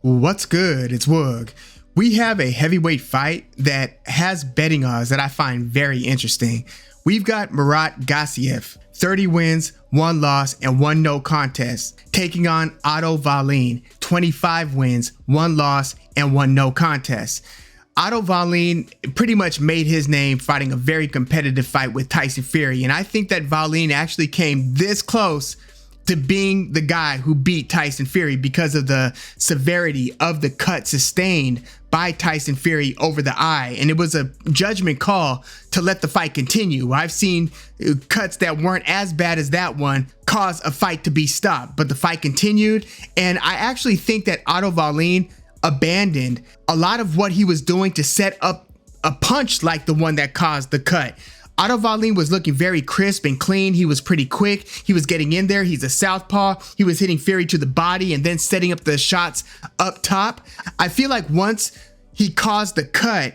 What's good? It's Woog. We have a heavyweight fight that has betting odds that I find very interesting. We've got Murat Gassiev, 30 wins, 1 loss, and 1 no contest, taking on Otto Wallin, 25 wins, 1 loss, and 1 no contest. Otto Wallin pretty much made his name fighting a very competitive fight with Tyson Fury, and I think that Wallin actually came this close to being the guy who beat Tyson Fury because of the severity of the cut sustained by Tyson Fury over the eye. And it was a judgment call to let the fight continue. I've seen cuts that weren't as bad as that one cause a fight to be stopped, but the fight continued. And I actually think that Otto Wallin abandoned a lot of what he was doing to set up a punch like the one that caused the cut. Otto Wallin was looking very crisp and clean. He was pretty quick. He was getting in there. He's a southpaw. He was hitting Fury to the body and then setting up the shots up top. I feel like once he caused the cut,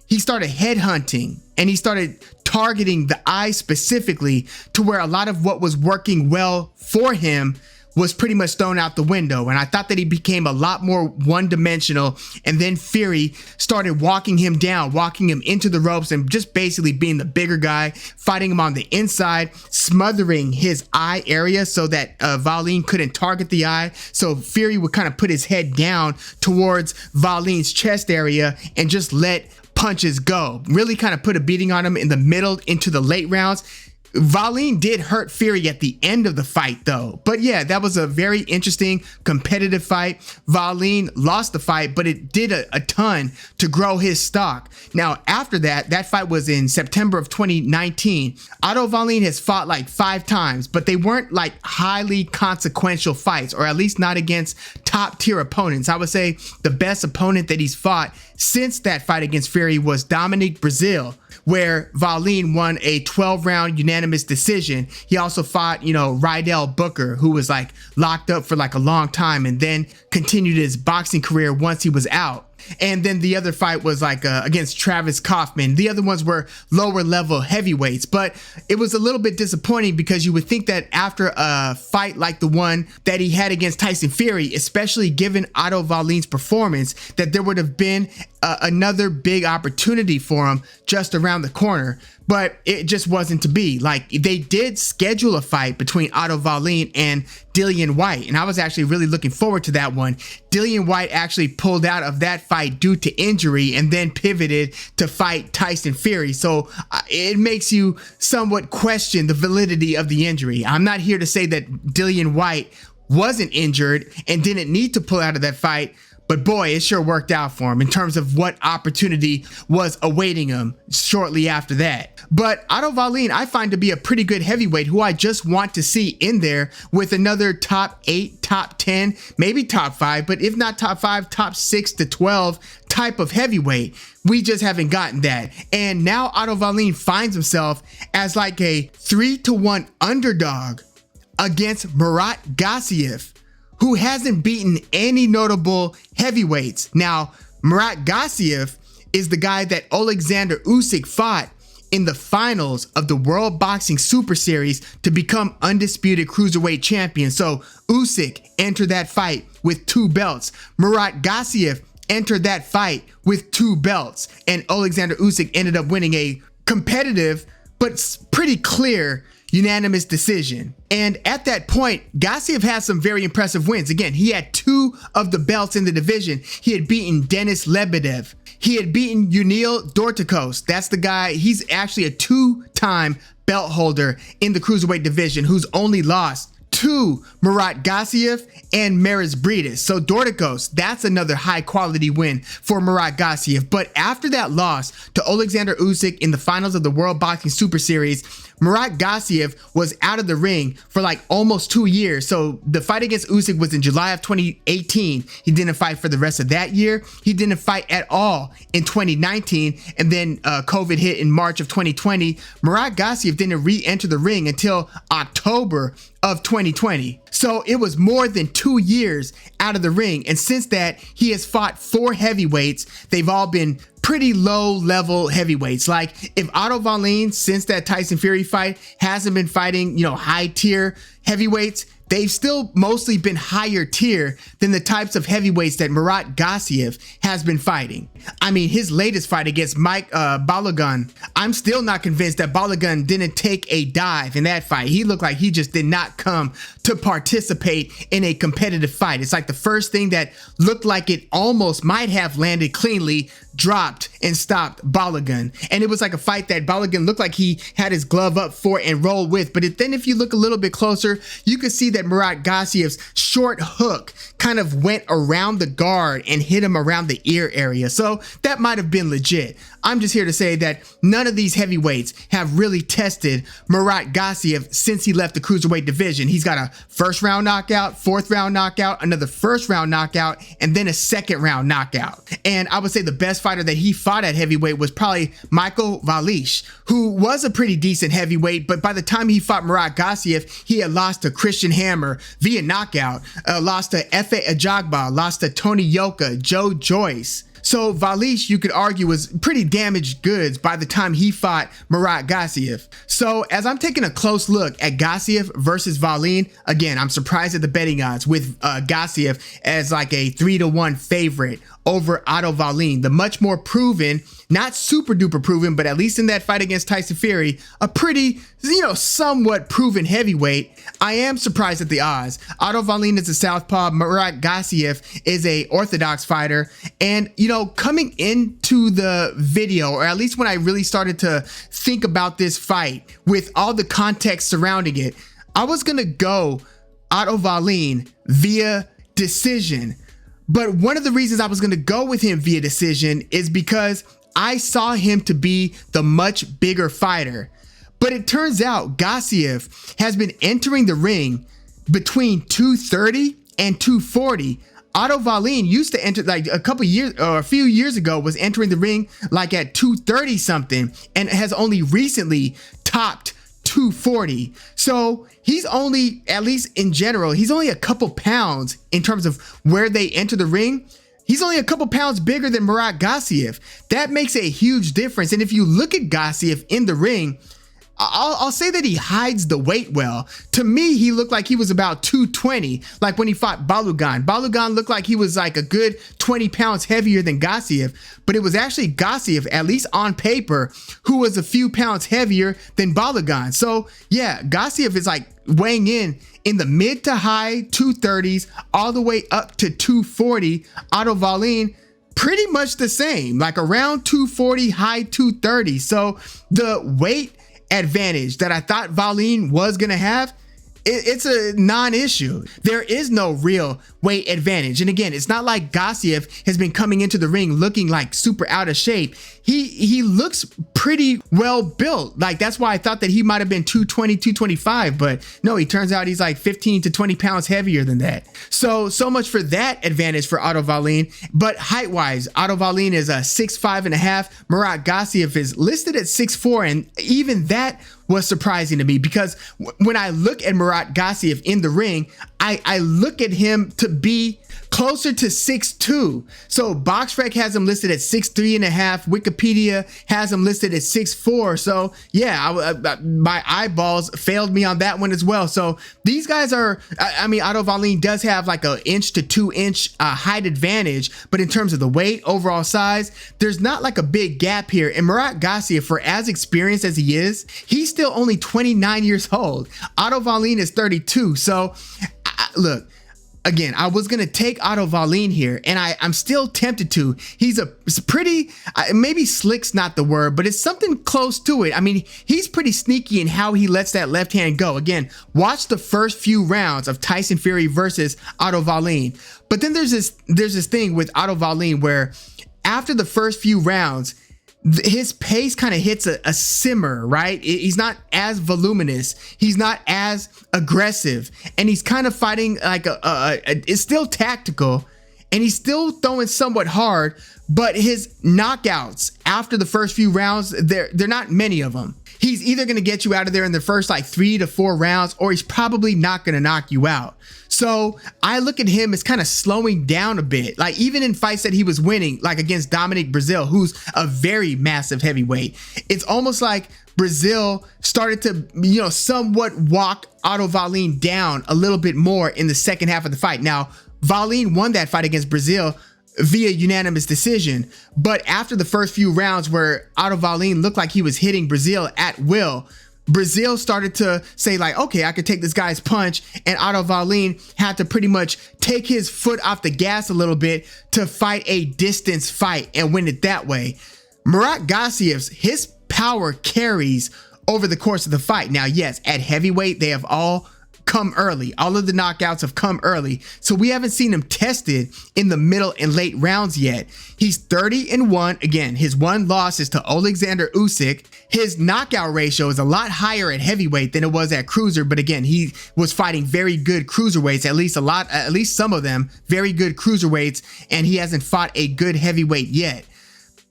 he started headhunting and he started targeting the eye specifically, to where a lot of what was working well for him was pretty much thrown out the window. And I thought that he became a lot more one-dimensional, and then Fury started walking him down, walking him into the ropes, and just basically being the bigger guy, fighting him on the inside, smothering his eye area so that Wallin couldn't target the eye. So Fury would kind of put his head down towards Wallin's chest area and just let punches go. Really kind of put a beating on him in the middle into the late rounds. Wallin did hurt Fury at the end of the fight though. But yeah, that was a very interesting competitive fight. Wallin lost the fight, but it did a ton to grow his stock. Now, after that fight was in September of 2019. Otto Wallin has fought like 5 times, but they weren't like highly consequential fights, or at least not against top tier opponents. I would say the best opponent that he's fought since that fight against Fury was Dominic Breazeale, where Wallin won a 12-round unanimous decision. He also fought, Rydell Booker, who was like locked up for like a long time and then continued his boxing career once he was out. And then the other fight was like against Travis Kaufman. The other ones were lower level heavyweights, but it was a little bit disappointing because you would think that after a fight like the one that he had against Tyson Fury, especially given Otto Wallin's performance, that there would have been another big opportunity for him just around the corner. But it just wasn't to be. Like, they did schedule a fight between Otto Wallin and Dillian Whyte, and I was actually really looking forward to that one. Dillian Whyte actually pulled out of that fight due to injury and then pivoted to fight Tyson Fury. So it makes you somewhat question the validity of the injury. I'm not here to say that Dillian Whyte wasn't injured and didn't need to pull out of that fight, but boy, it sure worked out for him in terms of what opportunity was awaiting him shortly after that. But Otto Wallin, I find to be a pretty good heavyweight who I just want to see in there with another top 8, top 10, maybe top 5, but if not top 5, top 6 to 12 type of heavyweight. We just haven't gotten that. And now Otto Wallin finds himself as like a 3-1 underdog against Murat Gassiev, who hasn't beaten any notable heavyweights. Now, Murat Gassiev is the guy that Alexander Usyk fought in the finals of the World Boxing Super Series to become undisputed cruiserweight champion. So Usyk entered that fight with 2 belts. Murat Gassiev entered that fight with 2 belts. And Alexander Usyk ended up winning a competitive but pretty clear unanimous decision. And at that point, Gassiev has some very impressive wins. Again, he had 2 of the belts in the division. He had beaten Denis Lebedev. He had beaten Unil Dorticos. That's the guy, he's actually a 2-time belt holder in the cruiserweight division who's only lost to Murat Gassiev and Maris Briedis. So Dorticos, that's another high quality win for Murat Gassiev. But after that loss to Alexander Usyk in the finals of the World Boxing Super Series, Murat Gassiev was out of the ring for like almost 2 years. So the fight against Usyk was in July of 2018. He didn't fight for the rest of that year. He didn't fight at all in 2019. And then COVID hit in March of 2020. Murat Gassiev didn't re-enter the ring until October of 2020. So it was more than 2 years out of the ring. And since that, he has fought 4 heavyweights. They've all been pretty low level heavyweights. Like, if Otto Wallin, since that Tyson Fury fight, hasn't been fighting, high tier heavyweights, they've still mostly been higher tier than the types of heavyweights that Murat Gassiev has been fighting. I mean, his latest fight against Mike Balogun, I'm still not convinced that Balogun didn't take a dive in that fight. He looked like he just did not come to participate in a competitive fight. It's like the first thing that looked like it almost might have landed cleanly dropped and stopped Balogun. And it was like a fight that Balogun looked like he had his glove up for and rolled with. But then if you look a little bit closer, you could see that Murat Gassiev's short hook kind of went around the guard and hit him around the ear area. So that might have been legit. I'm just here to say that none of these heavyweights have really tested Murat Gassiev since he left the cruiserweight division. He's got a first round knockout, fourth round knockout, another first round knockout, and then a second round knockout. And I would say the best fighter that he fought at heavyweight was probably Michael Valish, who was a pretty decent heavyweight, but by the time he fought Murat Gassiev, he had lost to Christian Hammer via knockout, lost to Efe Ajagba, lost to Tony Yoka, Joe Joyce. So Valish, you could argue, was pretty damaged goods by the time he fought Murat Gassiev. So as I'm taking a close look at Gassiev versus Wallin, again, I'm surprised at the betting odds with Gassiev as like a 3-1 favorite over Otto Wallin, the much more proven, not super duper proven, but at least in that fight against Tyson Fury, a pretty, somewhat proven heavyweight. I am surprised at the odds. Otto Wallin is a southpaw. Murat Gassiev is a orthodox fighter. And, coming into the video, or at least when I really started to think about this fight with all the context surrounding it, I was going to go Otto Wallin via decision. But one of the reasons I was going to go with him via decision is because I saw him to be the much bigger fighter. But it turns out Gassiev has been entering the ring between 230 and 240. Otto Wallin used to enter like a few years ago, was entering the ring like at 230 something and has only recently topped 240. So he's only, at least in general, he's only a couple pounds in terms of where they enter the ring. He's only a couple pounds bigger than Murat Gassiev. That makes a huge difference. And if you look at Gassiev in the ring, I'll say that he hides the weight well. To me, he looked like he was about 220, like when he fought Balogun. Balogun looked like he was like a good 20 pounds heavier than Gassiev, but it was actually Gassiev, at least on paper, who was a few pounds heavier than Balogun. So yeah, Gassiev is like weighing in the mid to high 230s, all the way up to 240. Otto Wallin, pretty much the same, like around 240, high 230. So the weight advantage that I thought Wallin was gonna have, it's a non-issue. There is no real weight advantage. And again, it's not like Gassiev has been coming into the ring looking like super out of shape. He looks pretty well built. Like that's why I thought that he might have been 220, 225, but no, he turns out he's like 15 to 20 pounds heavier than that. So much for that advantage for Otto Wallin. But height-wise, Otto Wallin is a 6'5.5". Murat Gassiev is listed at 6'4", and even that was surprising to me because when I look at Murat Gassiev in the ring, I look at him to be closer to 6'2". So BoxRec has him listed at 6'3.5". Wikipedia has him listed at 6'4". So yeah, my eyeballs failed me on that one as well. So these guys are, I mean, Otto Wallin does have like an inch to 2 inch height advantage, but in terms of the weight, overall size, there's not like a big gap here. And Murat Gassiev, for as experienced as he is, he's still only 29 years old. Otto Wallin is 32. So look, again, I was going to take Otto Wallin here, and I'm still tempted to. He's a pretty, maybe slick's not the word, but it's something close to it. I mean, he's pretty sneaky in how he lets that left hand go. Again, watch the first few rounds of Tyson Fury versus Otto Wallin. But then there's this thing with Otto Wallin where after the first few rounds, his pace kind of hits a simmer, right? He's not as voluminous. He's not as aggressive. And he's kind of fighting like it's still tactical, and he's still throwing somewhat hard, but his knockouts after the first few rounds, they're not many of them. he's either going to get you out of there in the first like 3 to 4 rounds, or he's probably not going to knock you out. So I look at him as kind of slowing down a bit. Like even in fights that he was winning, like against Dominic Breazeale, who's a very massive heavyweight, it's almost like Breazeale started to, somewhat walk Otto Wallin down a little bit more in the second half of the fight. Now, Wallin won that fight against Breazeale via unanimous decision, but after the first few rounds where Otto Wallin looked like he was hitting Breazeale at will, Breazeale started to say like, okay, I could take this guy's punch, and Otto Wallin had to pretty much take his foot off the gas a little bit to fight a distance fight and win it that way. Murat Gassiev's, his power carries over the course of the fight. Now, yes, at heavyweight, they have all come early. All of the knockouts have come early. So we haven't seen him tested in the middle and late rounds yet. He's 30-1. Again, his one loss is to Alexander Usyk. His knockout ratio is a lot higher at heavyweight than it was at cruiser. But again, he was fighting very good cruiserweights, at least some of them, very good cruiserweights. And he hasn't fought a good heavyweight yet.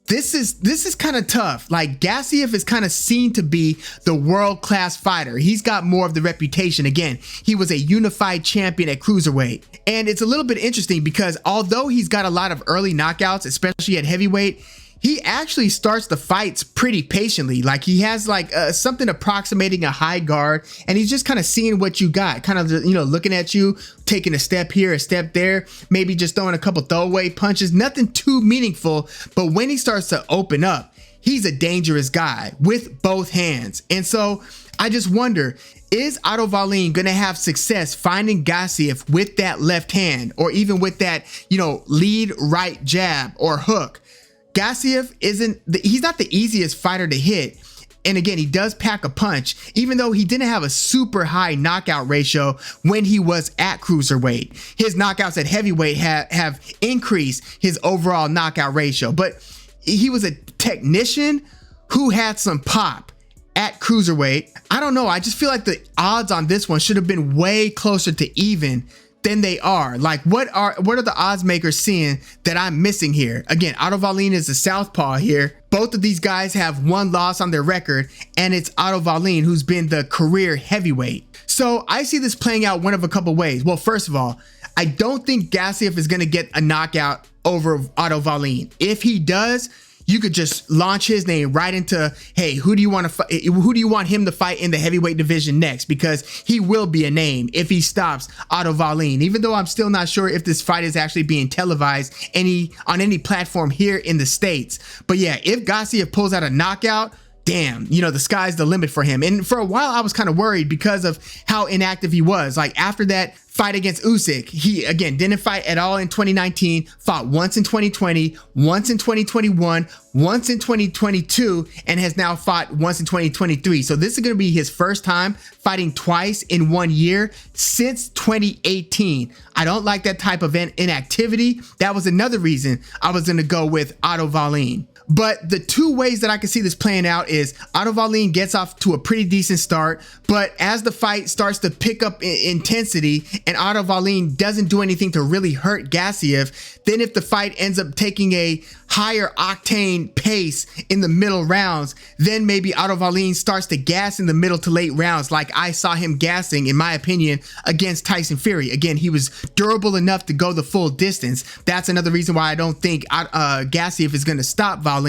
This is kind of tough. Like Gassiev is kind of seen to be the world-class fighter. He's got more of the reputation. Again, he was a unified champion at cruiserweight. And it's a little bit interesting because although he's got a lot of early knockouts, especially at heavyweight, he actually starts the fights pretty patiently. Like he has like something approximating a high guard, and he's just kind of seeing what you got, kind of, looking at you, taking a step here, a step there, maybe just throwing a couple throwaway punches, nothing too meaningful. But when he starts to open up, he's a dangerous guy with both hands. And so I just wonder, is Otto Wallin going to have success finding Gassiev with that left hand, or even with that, lead right jab or hook? Gassiev he's not the easiest fighter to hit. And again, he does pack a punch, even though he didn't have a super high knockout ratio when he was at cruiserweight. His knockouts at heavyweight have increased his overall knockout ratio, but he was a technician who had some pop at cruiserweight. I don't know. I just feel like the odds on this one should have been way closer to even than they are. Like what are the odds makers seeing that I'm missing here? Again, Otto Wallin is a southpaw here. Both of these guys have one loss on their record, and it's Otto Wallin who's been the career heavyweight. So I see this playing out one of a couple ways. Well, first of all, I don't think Gassiev is going to get a knockout over Otto Wallin. If he does, you could just launch his name right into, hey, who do you want him to fight in the heavyweight division next? Because he will be a name if he stops Otto Wallin, even though I'm still not sure if this fight is actually being televised on any platform here in the States. But yeah, if Gassiev pulls out a knockout, damn, the sky's the limit for him. And for a while, I was kind of worried because of how inactive he was. Like after that fight against Usyk, he again didn't fight at all in 2019, fought once in 2020, once in 2021, once in 2022, and has now fought once in 2023. So this is going to be his first time fighting twice in 1 year since 2018. I don't like that type of inactivity. That was another reason I was going to go with Otto Wallin. But the two ways that I can see this playing out is Otto Wallin gets off to a pretty decent start, but as the fight starts to pick up intensity and Otto Wallin doesn't do anything to really hurt Gassiev, then if the fight ends up taking a higher octane pace in the middle rounds, then maybe Otto Wallin starts to gas in the middle to late rounds like I saw him gassing, in my opinion, against Tyson Fury. Again, he was durable enough to go the full distance. That's another reason why I don't think Gassiev is going to stop Wallin.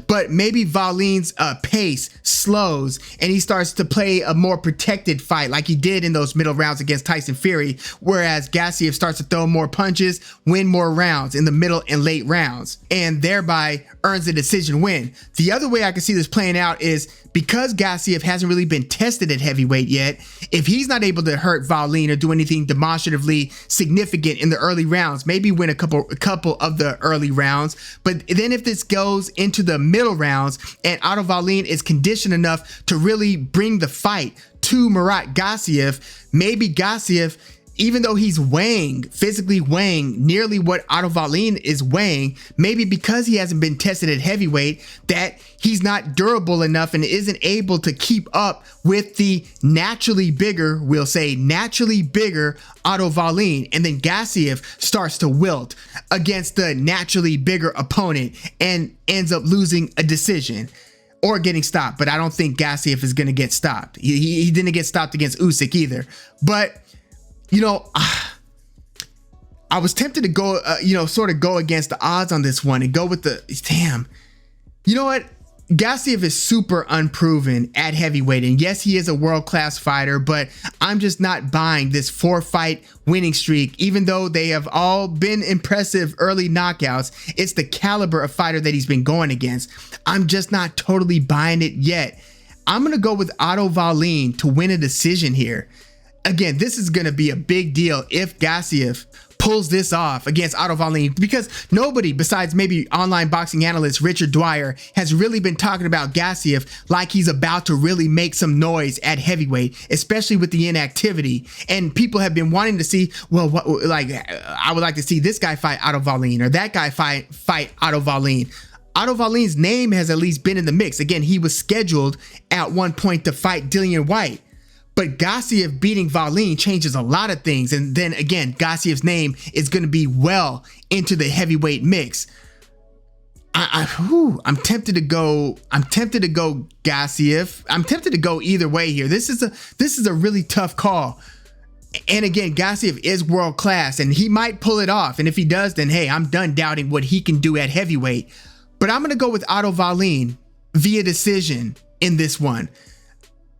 But maybe Wallin's pace slows and he starts to play a more protected fight like he did in those middle rounds against Tyson Fury, whereas Gassiev starts to throw more punches, win more rounds in the middle and late rounds, and thereby earns a decision win. The other way I can see this playing out is because Gassiev hasn't really been tested at heavyweight yet, if he's not able to hurt Wallin or do anything demonstratively significant in the early rounds, maybe win a couple of the early rounds, but then if this goes into the middle rounds and Otto Wallin is conditioned enough to really bring the fight to Murat Gassiev, maybe Gassiev, even though he's physically weighing nearly what Otto Wallin is weighing, maybe because he hasn't been tested at heavyweight, that he's not durable enough and isn't able to keep up with the naturally bigger Otto Wallin. And then Gassiev starts to wilt against the naturally bigger opponent and ends up losing a decision. or getting stopped, but I don't think Gassiev is going to get stopped. He didn't get stopped against Usyk either. But, you know, I was tempted to go, sort of go against the odds on this one and go with the, damn, you know what? Gassiev is super unproven at heavyweight, and yes, he is a world-class fighter, but I'm just not buying this 4-fight winning streak. Even though they have all been impressive early knockouts, it's the caliber of fighter that he's been going against. I'm just not totally buying it yet. I'm gonna go with Otto Wallin to win a decision here. Again, this is gonna be a big deal if Gassiev pulls this off against Otto Wallin, because nobody besides maybe online boxing analyst Richard Dwyer has really been talking about Gassiev like he's about to really make some noise at heavyweight, especially with the inactivity. And people have been wanting to see, well, I would like to see this guy fight Otto Wallin or that guy fight Otto Wallin. Otto Wallin's name has at least been in the mix. Again, he was scheduled at one point to fight Dillian White. But Gassiev beating Wallin changes a lot of things. And then again, Gassiev's name is going to be well into the heavyweight mix. I'm tempted to go Gassiev. I'm tempted to go either way here. This is a really tough call. And again, Gassiev is world class and he might pull it off. And if he does, then hey, I'm done doubting what he can do at heavyweight. But I'm going to go with Otto Wallin via decision in this one.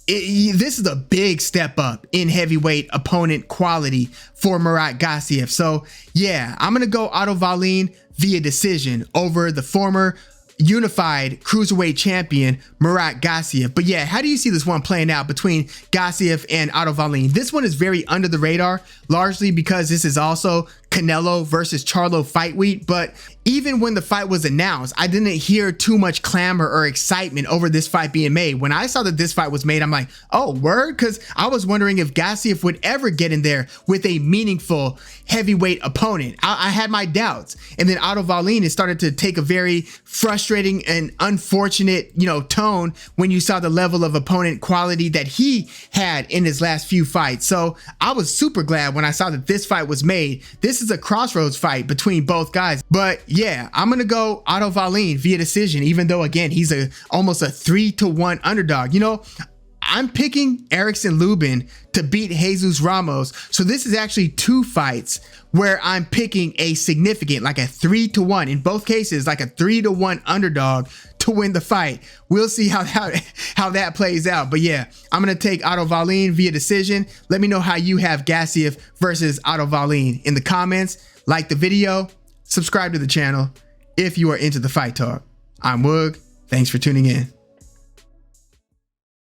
This is a big step up in heavyweight opponent quality for Murat Gassiev. So yeah, I'm going to go Otto Wallin via decision over the former unified cruiserweight champion Murat Gassiev. But yeah, how do you see this one playing out between Gassiev and Otto Wallin? This one is very under the radar, largely because this is also Canelo versus Charlo fight week. But even when the fight was announced, I didn't hear too much clamor or excitement over this fight being made. When I saw that this fight was made, I'm like, oh, word? Because I was wondering if Gassiev would ever get in there with a meaningful heavyweight opponent. I had my doubts. And then Otto Wallin has started to take a very frustrating and unfortunate, tone when you saw the level of opponent quality that he had in his last few fights. So I was super glad when I saw that this fight was made. This is a crossroads fight between both guys. But yeah, I'm going to go Otto Wallin via decision, even though, again, he's almost a 3-1 underdog. I'm picking Erickson Lubin to beat Jesus Ramos. So this is actually two fights where I'm picking a significant, like a 3-1, in both cases, like a 3-1 underdog to win the fight. We'll see how that plays out. But yeah, I'm going to take Otto Wallin via decision. Let me know how you have Gassiev versus Otto Wallin in the comments. Like the video, subscribe to the channel if you are into the fight talk. I'm Woog. Thanks for tuning in.